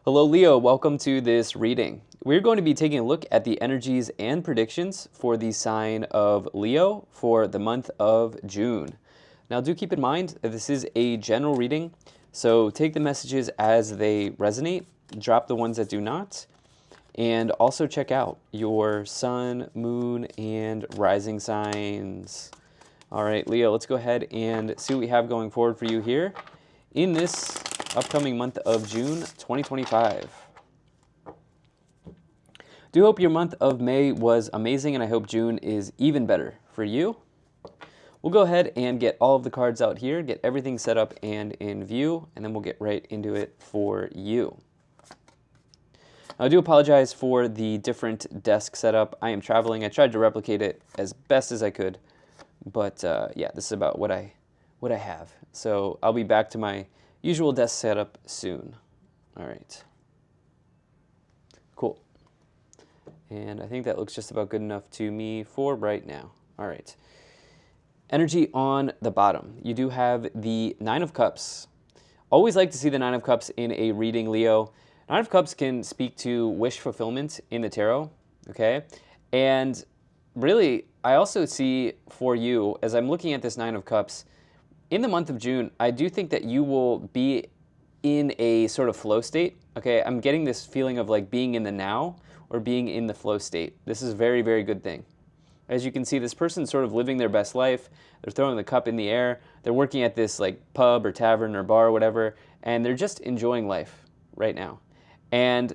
Hello, Leo. Welcome to this reading. We're going to be taking a look at the energies and predictions for the sign of Leo for the month of June. Now, do keep in mind that this is a general reading, so take the messages as they resonate, drop the ones that do not, and also check out your sun, moon, and rising signs. All right, Leo, let's go ahead and see what we have going forward for you here in this upcoming month of June 2025. Do hope your month of May was amazing, and I hope June is even better for you. We'll go ahead and get all of the cards out here, get everything set up and in view, and then we'll get right into it for you. I do apologize for the different desk setup. I am traveling. I tried to replicate it as best as I could, but yeah, this is about what I have. So I'll be back to my usual desk setup soon. All right. Cool. And I think that looks just about good enough to me for right now. All right. Energy on the bottom. You do have the Nine of Cups. Always like to see the Nine of Cups in a reading, Leo. Nine of Cups can speak to wish fulfillment in the tarot, okay? And really, I also see for you, as I'm looking at this Nine of Cups, in the month of June, I do think that you will be in a sort of flow state, okay? I'm getting this feeling of like being in the now or being in the flow state. This is a very, very good thing. As you can see, this person's sort of living their best life. They're throwing the cup in the air. They're working at this like pub or tavern or bar or whatever, and they're just enjoying life right now. And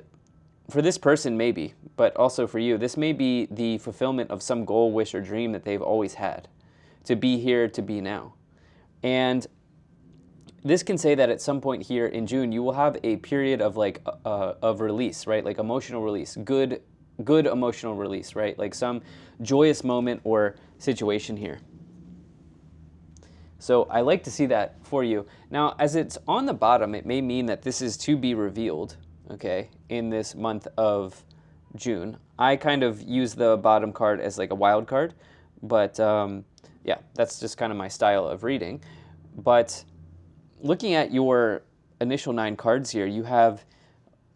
for this person, maybe, but also for you, this may be the fulfillment of some goal, wish, or dream that they've always had, to be here, to be now. And this can say that at some point here in June, you will have a period of like of release, right? Like emotional release, good emotional release, right? Like some joyous moment or situation here. So I like to see that for you. Now, as it's on the bottom, it may mean that this is to be revealed, okay, in this month of June. I kind of use the bottom card as like a wild card, but yeah, that's just kind of my style of reading. But looking at your initial 9 cards here, you have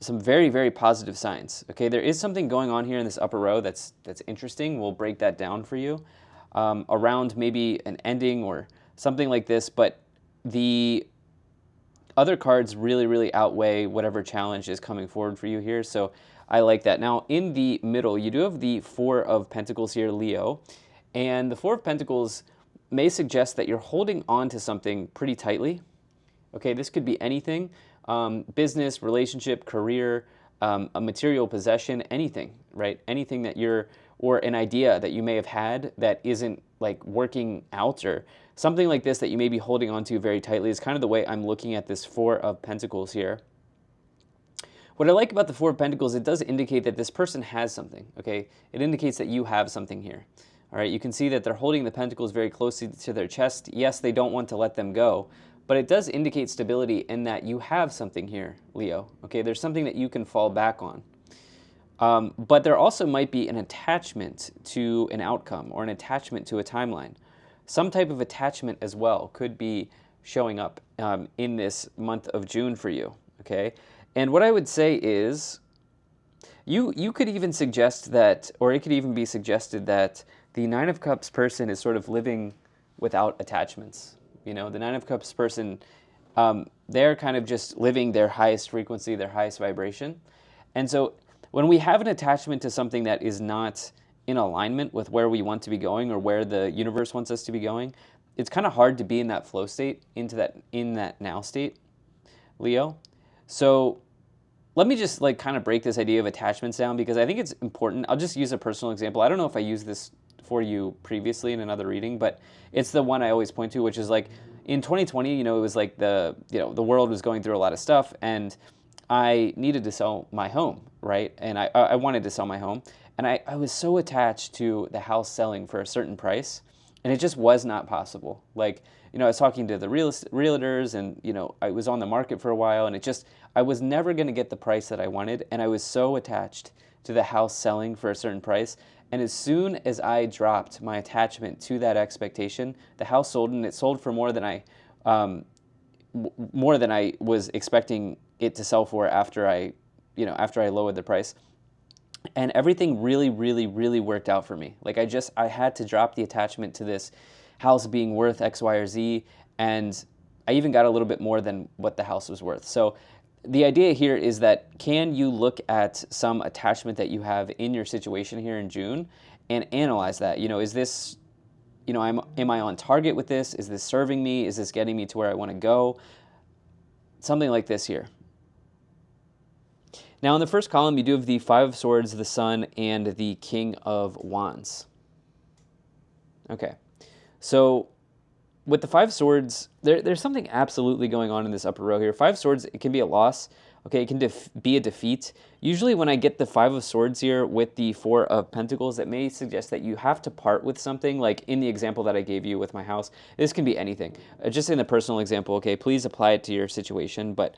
some very, very positive signs. Okay, there is something going on here in this upper row that's interesting. We'll break that down for you around maybe an ending or something like this. But the other cards really, really outweigh whatever challenge is coming forward for you here. So I like that. Now, in the middle, you do have the Four of Pentacles here, Leo. And the Four of Pentacles may suggest that you're holding on to something pretty tightly. Okay, this could be anything, business, relationship, career, a material possession, anything, right? Anything that you're, or an idea that you may have had that isn't like working out, or something like this that you may be holding on to very tightly is kind of the way I'm looking at this Four of Pentacles here. What I like about the Four of Pentacles, it does indicate that this person has something, okay? It indicates that you have something here. All right, you can see that they're holding the pentacles very closely to their chest. Yes, they don't want to let them go, but it does indicate stability in that you have something here, Leo. Okay, there's something that you can fall back on. But there also might be an attachment to an outcome or an attachment to a timeline. Some type of attachment as well could be showing up in this month of June for you, okay? And what I would say is you could even suggest that, or it could even be suggested that the Nine of Cups person is sort of living without attachments. You know, the Nine of Cups person, they're kind of just living their highest frequency, their highest vibration. And so when we have an attachment to something that is not in alignment with where we want to be going or where the universe wants us to be going, it's kind of hard to be in that flow state, in that now state, Leo. So let me just like kind of break this idea of attachments down, because I think it's important. I'll just use a personal example. I don't know if I used this for you previously in another reading, but it's the one I always point to, which is like in 2020, you know, it was like the world was going through a lot of stuff, and I needed to sell my home, right? And I wanted to sell my home, and I was so attached to the house selling for a certain price, and it just was not possible. Like, you know, I was talking to the realtors, and, you know, I was on the market for a while, and I was never going to get the price that I wanted, and I was so attached to the house selling for a certain price. And as soon as I dropped my attachment to that expectation, the house sold, and it sold for more than I was expecting it to sell for after I after I lowered the price. And everything really, really, really worked out for me. Like I had to drop the attachment to this house being worth X, Y, or Z, and I even got a little bit more than what the house was worth. So the idea here is that, can you look at some attachment that you have in your situation here in June and analyze that? Is this, am I on target with this? Is this serving me? Is this getting me to where I want to go? Something like this here. Now in the first column, you do have the Five of Swords, the Sun, and the King of Wands. Okay, so with the Five Swords, there's something absolutely going on in this upper row here. Five Swords, it can be a loss. Okay, it can be a defeat. Usually when I get the Five of Swords here with the Four of Pentacles, it may suggest that you have to part with something, like in the example that I gave you with my house. This can be anything. Just in the personal example, okay, please apply it to your situation, but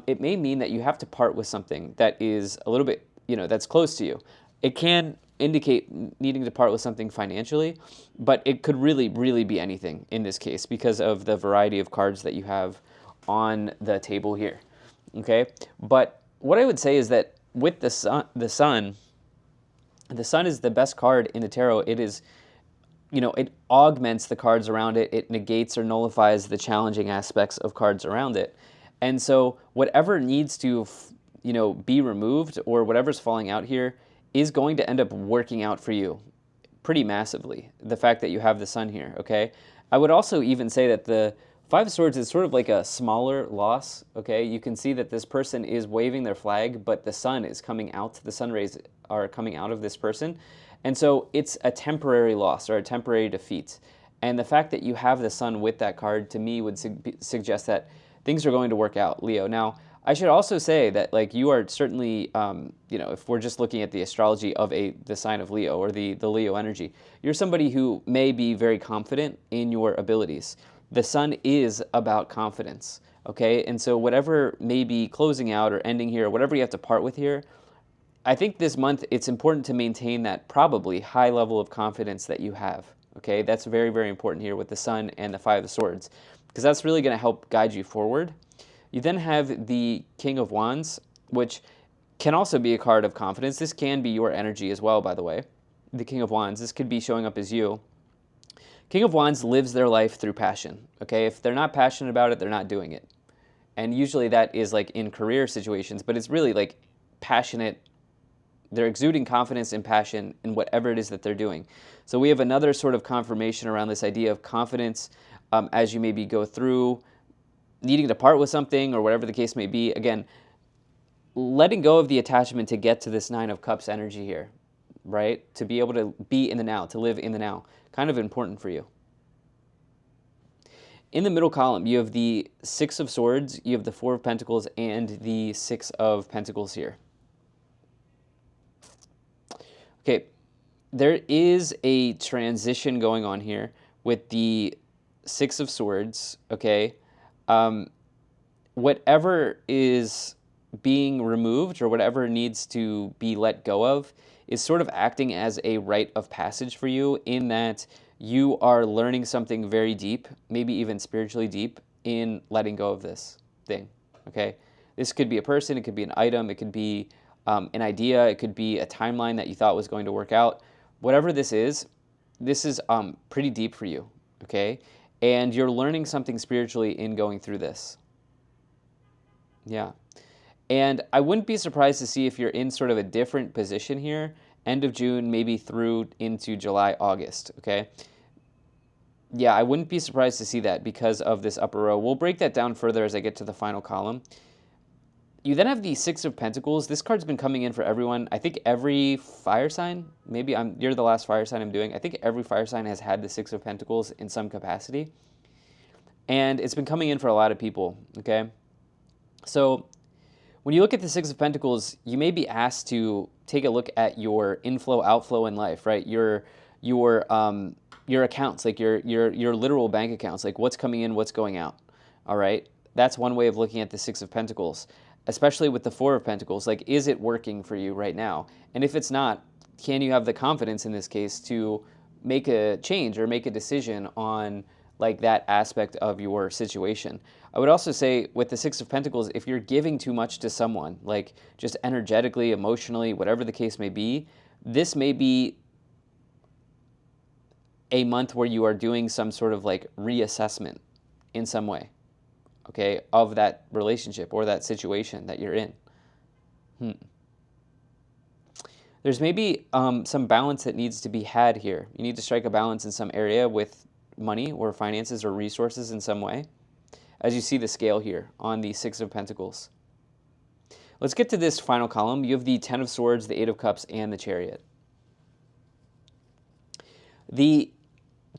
it may mean that you have to part with something that is a little bit, that's close to you. It can indicate needing to part with something financially, but it could really, really be anything in this case because of the variety of cards that you have on the table here. Okay, but what I would say is that with the sun is the best card in the tarot. It is, it augments the cards around it. It negates or nullifies the challenging aspects of cards around it. And so whatever needs to, be removed, or whatever's falling out here, is going to end up working out for you pretty massively. The fact that you have the sun here, okay? I would also even say that the Five of Swords is sort of like a smaller loss, okay? You can see that this person is waving their flag, but the sun is coming out. The sun rays are coming out of this person. And so it's a temporary loss or a temporary defeat. And the fact that you have the sun with that card, to me, would suggest that things are going to work out, Leo. Now, I should also say that, like, you are certainly, if we're just looking at the astrology of the sign of Leo, or the Leo energy, you're somebody who may be very confident in your abilities. The sun is about confidence, okay? And so whatever may be closing out or ending here, or whatever you have to part with here, I think this month it's important to maintain that probably high level of confidence that you have, okay? That's very, very important here with the sun and the Five of Swords, because that's really going to help guide you forward. You then have the King of Wands, which can also be a card of confidence. This can be your energy as well, by the way. The King of Wands, this could be showing up as you. King of Wands lives their life through passion, okay? If they're not passionate about it, they're not doing it. And usually that is like in career situations, but it's really like passionate. They're exuding confidence and passion in whatever it is that they're doing. So we have another sort of confirmation around this idea of confidence as you maybe go through needing to part with something, or whatever the case may be. Again, letting go of the attachment to get to this Nine of Cups energy here, right? To be able to be in the now, to live in the now. Kind of important for you. In the middle column, you have the Six of Swords, you have the Four of Pentacles, and the Six of Pentacles here. Okay, there is a transition going on here with the Six of Swords, okay? Whatever is being removed, or whatever needs to be let go of, is sort of acting as a rite of passage for you, in that you are learning something very deep, maybe even spiritually deep, in letting go of this thing, okay? This could be a person, it could be an item, it could be an idea, it could be a timeline that you thought was going to work out. Whatever this is pretty deep for you, okay? And you're learning something spiritually in going through this. Yeah. And I wouldn't be surprised to see if you're in sort of a different position here, end of June, maybe through into July, August, okay? Yeah, I wouldn't be surprised to see that because of this upper row. We'll break that down further as I get to the final column. You then have the Six of Pentacles. This card's been coming in for everyone. I think every fire sign, maybe you're the last fire sign I'm doing. I think every fire sign has had the Six of Pentacles in some capacity. And it's been coming in for a lot of people, okay? So when you look at the Six of Pentacles, you may be asked to take a look at your inflow, outflow in life, right? Your accounts, like your literal bank accounts, like what's coming in, what's going out, all right? That's one way of looking at the Six of Pentacles, especially with the Four of Pentacles. Like, is it working for you right now? And if it's not, can you have the confidence in this case to make a change or make a decision on like that aspect of your situation. I would also say with the Six of Pentacles, if you're giving too much to someone, like just energetically, emotionally, whatever the case may be, this may be a month where you are doing some sort of like reassessment in some way, okay, of that relationship or that situation that you're in. There's maybe some balance that needs to be had here. You need to strike a balance in some area with money or finances or resources in some way, as you see the scale here on the Six of Pentacles. Let's get to this final column. You have the Ten of Swords, the Eight of Cups, and the Chariot. The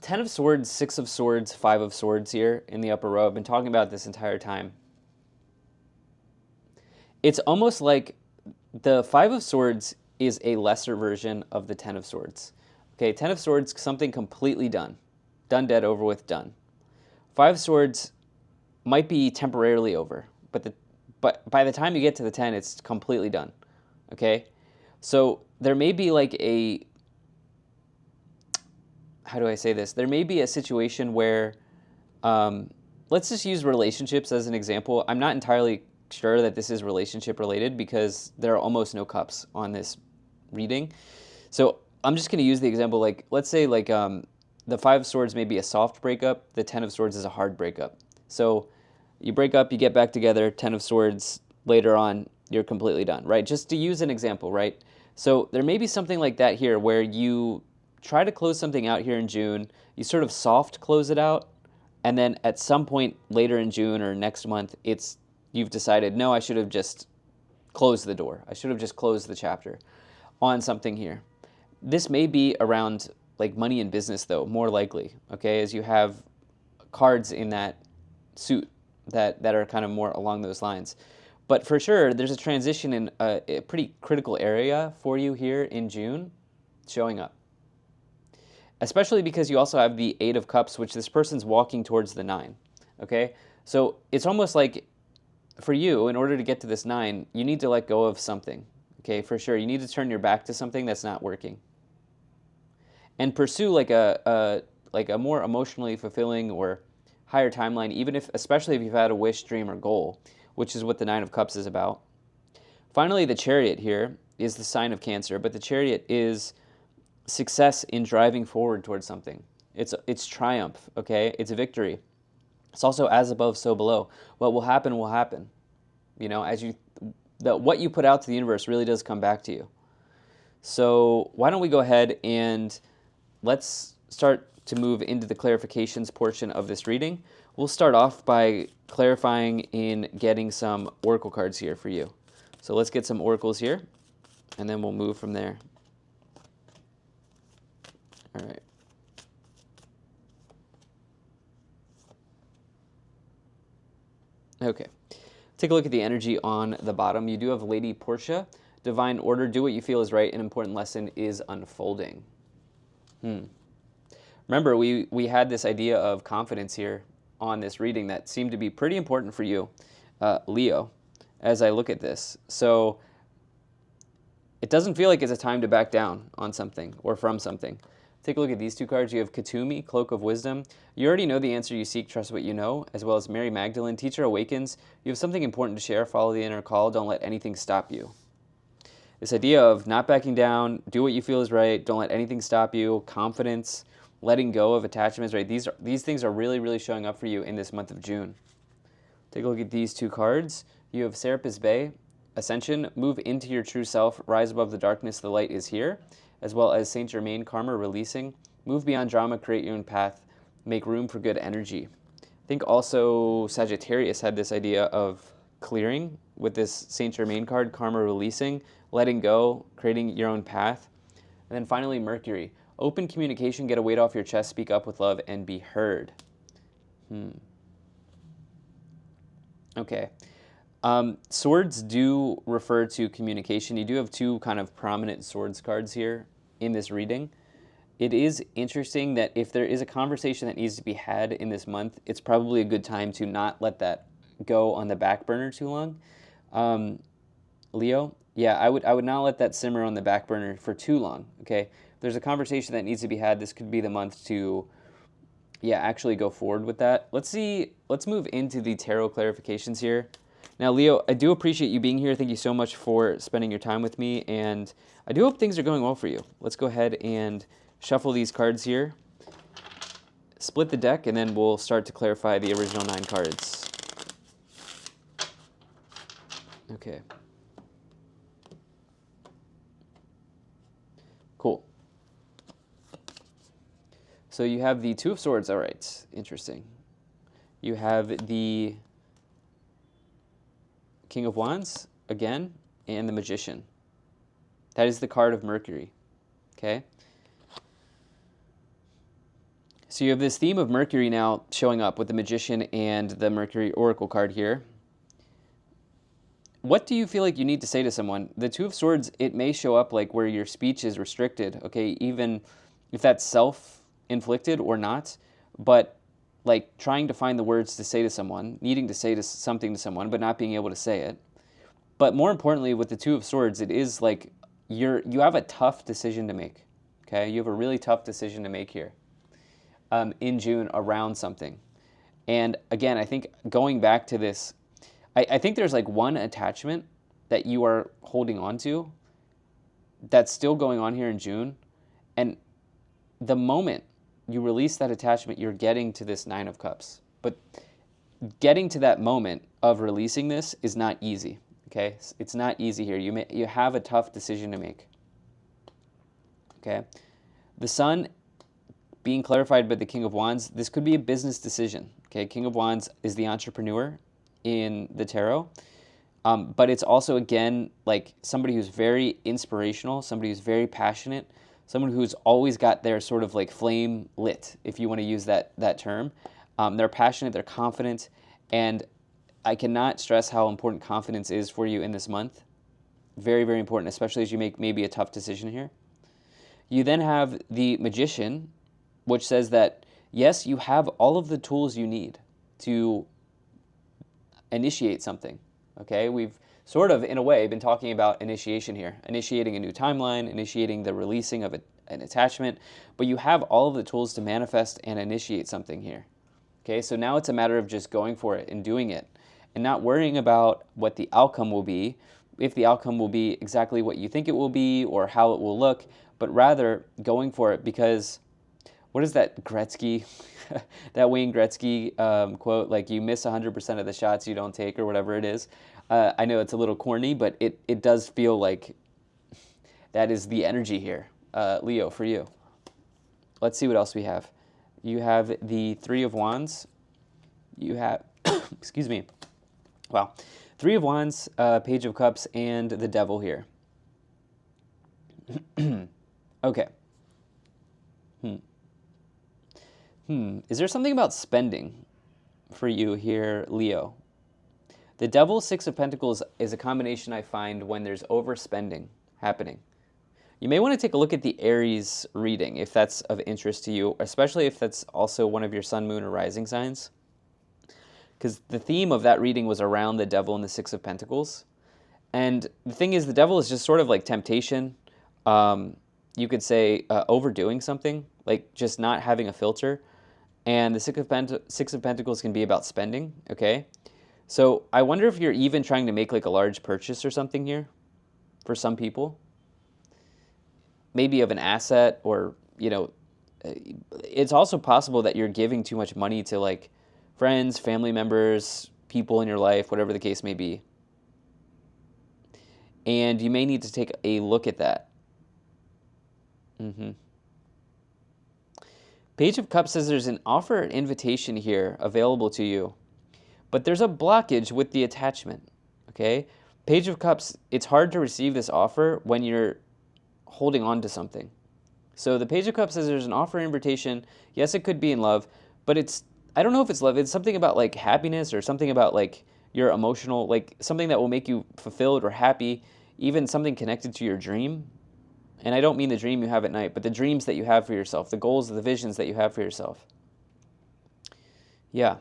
Ten of Swords, Six of Swords, Five of Swords here in the upper row, I've been talking about this entire time. It's almost like the Five of Swords is a lesser version of the Ten of Swords. Okay, Ten of Swords, something completely done. Done, dead, over with, done. Five of Swords might be temporarily over, but by the time you get to the 10, it's completely done. Okay? So there may be like a, how do I say this? There may be a situation where, let's just use relationships as an example. I'm not entirely sure that this is relationship related because there are almost no cups on this reading. So I'm just going to use the example, like, let's say like the Five of Swords may be a soft breakup. The Ten of Swords is a hard breakup. So you break up, you get back together, Ten of Swords, later on, you're completely done, right? Just to use an example, right? So there may be something like that here where you try to close something out here in June, you sort of soft close it out, and then at some point later in June or next month, you've decided, no, I should have just closed the door. I should have just closed the chapter on something here. This may be around like money and business though, more likely, okay, as you have cards in that suit that are kind of more along those lines. But for sure, there's a transition in a pretty critical area for you here in June showing up. Especially because you also have the Eight of Cups, which this person's walking towards the 9, okay? So it's almost like for you, in order to get to this 9, you need to let go of something, okay, for sure. You need to turn your back to something that's not working. And pursue like a more emotionally fulfilling or higher timeline, especially if you've had a wish, dream, or goal, which is what the Nine of Cups is about. Finally, the Chariot here is the sign of Cancer, but the Chariot is success in driving forward towards something. It's triumph, okay? It's a victory. It's also as above, so below. What will happen will happen. You know, what you put out to the universe really does come back to you. So why don't we go ahead and let's start to move into the clarifications portion of this reading. We'll start off by clarifying in getting some oracle cards here for you. So let's get some oracles here, and then we'll move from there. All right. Okay. Take a look at the energy on the bottom. You do have Lady Portia, Divine Order, do what you feel is right, an important lesson is unfolding. Remember, we had this idea of confidence here on this reading that seemed to be pretty important for you, Leo, as I look at this. So it doesn't feel like it's a time to back down on something or from something. Take a look at these two cards. You have Katumi, Cloak of Wisdom. You already know the answer you seek, trust what you know, as well as Mary Magdalene, Teacher Awakens. You have something important to share, follow the inner call, don't let anything stop you. This idea of not backing down, do what you feel is right, don't let anything stop you, confidence, letting go of attachments, right? These things are really, really showing up for you in this month of June. Take a look at these two cards. You have Serapis Bey, Ascension, move into your true self, rise above the darkness, the light is here, as well as Saint Germain, Karma, releasing, move beyond drama, create your own path, make room for good energy. I think also Sagittarius had this idea of clearing with this Saint Germain card, Karma, releasing, letting go, creating your own path. And then finally, Mercury, open communication, get a weight off your chest, speak up with love, and be heard. Okay. Swords do refer to communication. You do have two kind of prominent swords cards here in this reading. It is interesting that if there is a conversation that needs to be had in this month, it's probably a good time to not let that go on the back burner too long. Leo, yeah, I would not let that simmer on the back burner for too long, okay? If there's a conversation that needs to be had, this could be the month to yeah, actually go forward with that. Let's move into the tarot clarifications here. Now, Leo, I do appreciate you being here. Thank you so much for spending your time with me, and I do hope things are going well for you. Let's go ahead and shuffle these cards here, split the deck, and then we'll start to clarify the original 9 cards. Okay. Cool. So you have the Two of Swords. All right, interesting. You have the King of Wands, again, and the Magician. That is the card of Mercury, okay? So you have this theme of Mercury now showing up with the Magician and the Mercury Oracle card here. What do you feel like you need to say to someone? The Two of Swords, it may show up like where your speech is restricted, okay? Even if that's self-inflicted or not, but like trying to find the words to say to someone, needing to say something to someone, but not being able to say it. But more importantly, with the Two of Swords, it is like you have a tough decision to make, okay? You have a really tough decision to make here in June around something. And again, I think going back to this, I think there's like one attachment that you are holding on to that's still going on here in June. And the moment you release that attachment, you're getting to this Nine of Cups. But getting to that moment of releasing this is not easy, okay? It's not easy here. You have a tough decision to make, okay? The Sun being clarified by the King of Wands, this could be a business decision, okay? King of Wands is the entrepreneur in the tarot, but it's also, again, like somebody who's very inspirational, somebody who's very passionate, someone who's always got their sort of like flame lit, if you want to use that term. They're passionate, they're confident, and I cannot stress how important confidence is for you in this month. Very, very important, especially as you make maybe a tough decision here. You then have the Magician, which says that, yes, you have all of the tools you need to initiate something, okay? We've sort of, in a way, been talking about initiation here, initiating a new timeline, initiating the releasing of an attachment, but you have all of the tools to manifest and initiate something here, okay? So now it's a matter of just going for it and doing it and not worrying about what the outcome will be, if the outcome will be exactly what you think it will be or how it will look, but rather going for it because what is that Gretzky, that Wayne Gretzky quote, like you miss 100% of the shots you don't take or whatever it is. I know it's a little corny, but it does feel like that is the energy here, Leo, for you. Let's see what else we have. You have the Three of Wands. You have, excuse me, wow. Three of Wands, Page of Cups, and the Devil here. Okay. Is there something about spending for you here, Leo? The Devil, Six of Pentacles, is a combination I find when there's overspending happening. You may want to take a look at the Aries reading if that's of interest to you, especially if that's also one of your sun, moon, or rising signs. Because the theme of that reading was around the Devil and the Six of Pentacles. And the thing is, the Devil is just sort of like temptation. You could say overdoing something, like just not having a filter. And the Six of Pentacles can be about spending, okay? So I wonder if you're even trying to make like a large purchase or something here for some people. Maybe of an asset or, you know, it's also possible that you're giving too much money to like friends, family members, people in your life, whatever the case may be. And you may need to take a look at that. Page of Cups says there's an offer, an invitation here available to you, but there's a blockage with the attachment, okay? Page of Cups, it's hard to receive this offer when you're holding on to something. So the Page of Cups says there's an offer, invitation. Yes, it could be in love, but I don't know if it's love. It's something about like happiness or something about like your emotional, like something that will make you fulfilled or happy, even something connected to your dream. And I don't mean the dream you have at night, but the dreams that you have for yourself, the goals, the visions that you have for yourself. Yeah.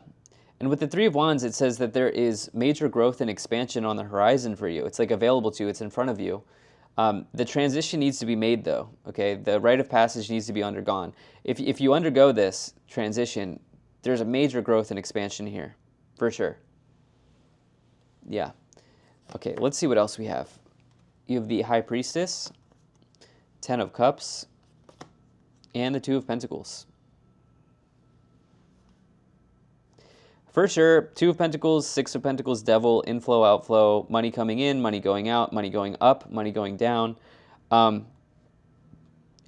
And with the Three of Wands, it says that there is major growth and expansion on the horizon for you. It's like available to you. It's in front of you. The transition needs to be made, though. Okay, the rite of passage needs to be undergone. If you undergo this transition, there's a major growth and expansion here, for sure. Yeah. Okay, let's see what else we have. You have the High Priestess, Ten of Cups, and the Two of Pentacles. For sure, Two of Pentacles, Six of Pentacles, Devil, inflow, outflow, money coming in, money going out, money going up, money going down.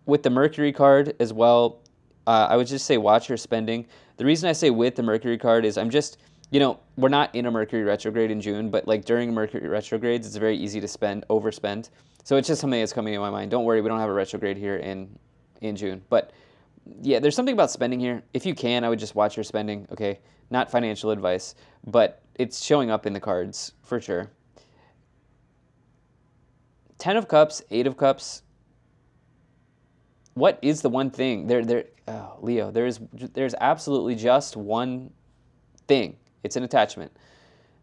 With the Mercury card as well, I would just say watch your spending. The reason I say with the Mercury card is I'm just, we're not in a Mercury retrograde in June, but like during Mercury retrogrades, it's very easy to overspend. So it's just something that's coming to my mind. Don't worry, we don't have a retrograde here in June. But yeah, there's something about spending here. If you can, I would just watch your spending, okay? Not financial advice, but it's showing up in the cards for sure. Ten of Cups, Eight of Cups. What is the one thing? Leo, there's absolutely just one thing. It's an attachment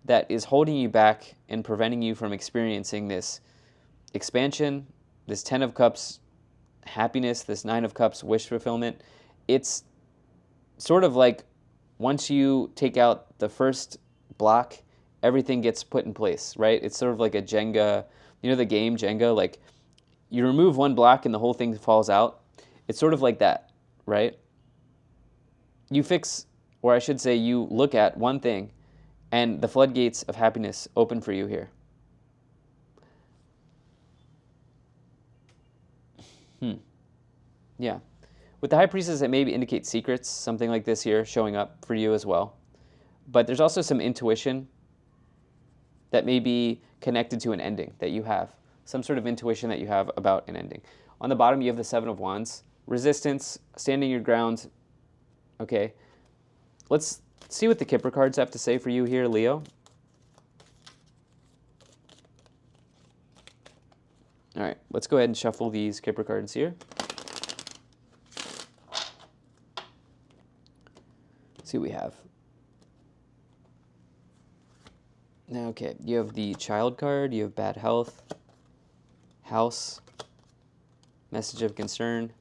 that is holding you back and preventing you from experiencing this expansion, this Ten of Cups happiness, this Nine of Cups wish fulfillment. It's sort of like once you take out the first block, everything gets put in place, right? It's sort of like a Jenga, the game Jenga, like you remove one block and the whole thing falls out. It's sort of like that, right? You fix, or I should say you look at one thing and the floodgates of happiness open for you here. Yeah. With the High Priestess, it maybe indicates secrets, something like this here showing up for you as well. But there's also some intuition that may be connected to an ending that you have, some sort of intuition that you have about an ending. On the bottom, you have the Seven of Wands, resistance, standing your ground. Okay. Let's see what the Kipper cards have to say for you here, Leo. All right, let's go ahead and shuffle these Kipper cards here. Let's see what we have. Okay, you have the Child card, you have bad health, house, message of concern,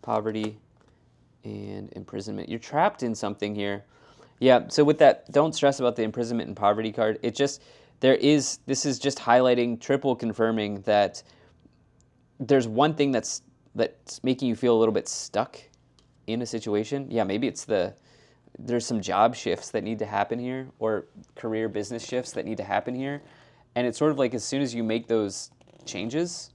poverty, and imprisonment. You're trapped in something here. Yeah, so with that, don't stress about the imprisonment and poverty card. This is just highlighting, triple confirming that there's one thing that's making you feel a little bit stuck in a situation. Yeah, maybe there's some job shifts that need to happen here, or career business shifts that need to happen here. And it's sort of like as soon as you make those changes,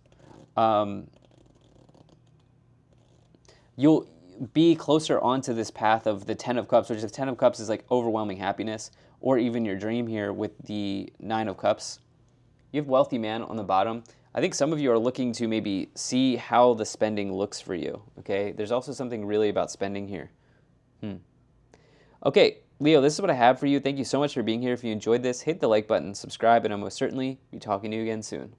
you'll be closer onto this path of the Ten of Cups, which the Ten of Cups is like overwhelming happiness, or even your dream here with the Nine of Cups. You have Wealthy Man on the bottom. I think some of you are looking to maybe see how the spending looks for you, okay? There's also something really about spending here. Okay, Leo, this is what I have for you. Thank you so much for being here. If you enjoyed this, hit the like button, subscribe, and I'll most certainly be talking to you again soon.